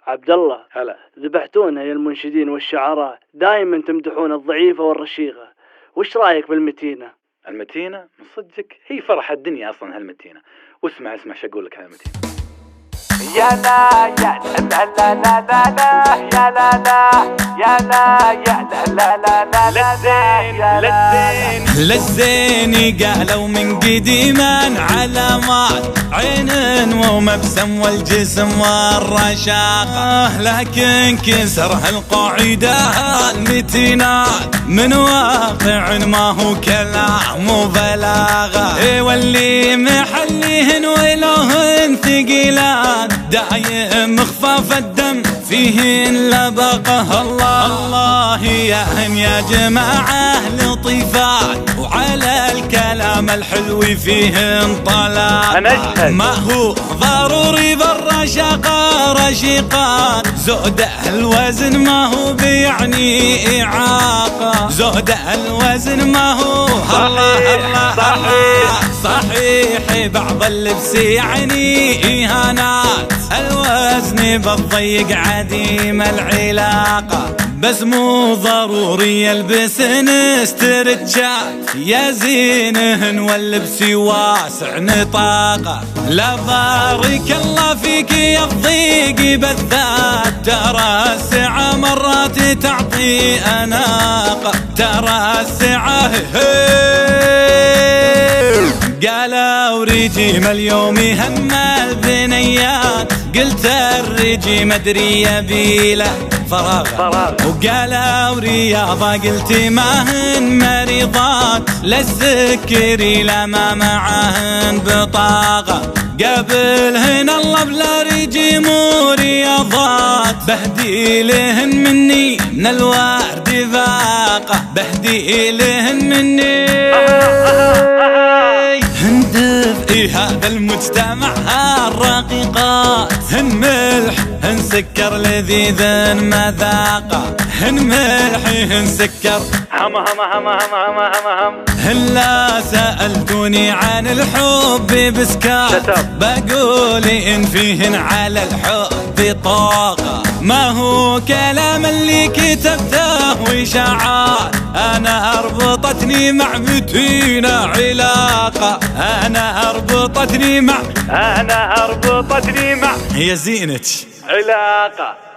عبد الله، هلا. ذبحتونا يا المنشدين والشعراء، دائما تمدحون الضعيفة والرشيقة. وش رايك بالمتينة؟ المتينة من صدقك هي فرح الدنيا اصلا هالمتينة. واسمع شو اقول لك هالمتينة. يا لا يا لا لا لا لا لا يا لا لا يا لا يا لا لا لا لا لا للزين قالوا من قديما علامات عين ومبسم والجسم والرشاقة، لكن كسر هالقاعدة المتينات من واقع ما هو كلام وبلاغة، واللي محليهن ولهن ثقيلان دايم خفاف الدم فيهن لبقه. الله يا جماعة لطيفات وعلى الكلام الحلو فيهن طلاقة، ما هو ضروري بالرشاقة رشيقات، زود الوزن ما هو بيعني إعاقة، زود الوزن ما هو صحيح بعض اللبس يعني إهانات، الوزن بالضيق عديم العلاقة، بس مو ضروري يلبسن استرتشات، يا زينهن واللبس واسع نطاقة. لا بارك الله فيك يا الضيق بالذات، ترى السعة مرات تعطي أناقة، ترى السعة قالوا رجيم اليوم هم البنيات، قلت الرجيم ادري يبيله فراغ، وقالوا رياضة قلت ما هن مريضات، للسكري لما معهن بطاقة، قابلهن الله بلا رجيم ورياضات، بهدي لهن مني من الورد باقة، بهدي لهن مني هندفئي هذا المجتمع هالرقيقات، هن ملح هن سكر لذيذ مذاقة، هن ملحي هن سكر هم هن لا سألتوني عن الحب بسكات، بقول إن فيهن على الحب طاقة، ما هو كلام اللي كتبته وإشاعات، أنا أربطتني مع متينة علاقة، أنا أربطتني مع يا زينتش علاقة.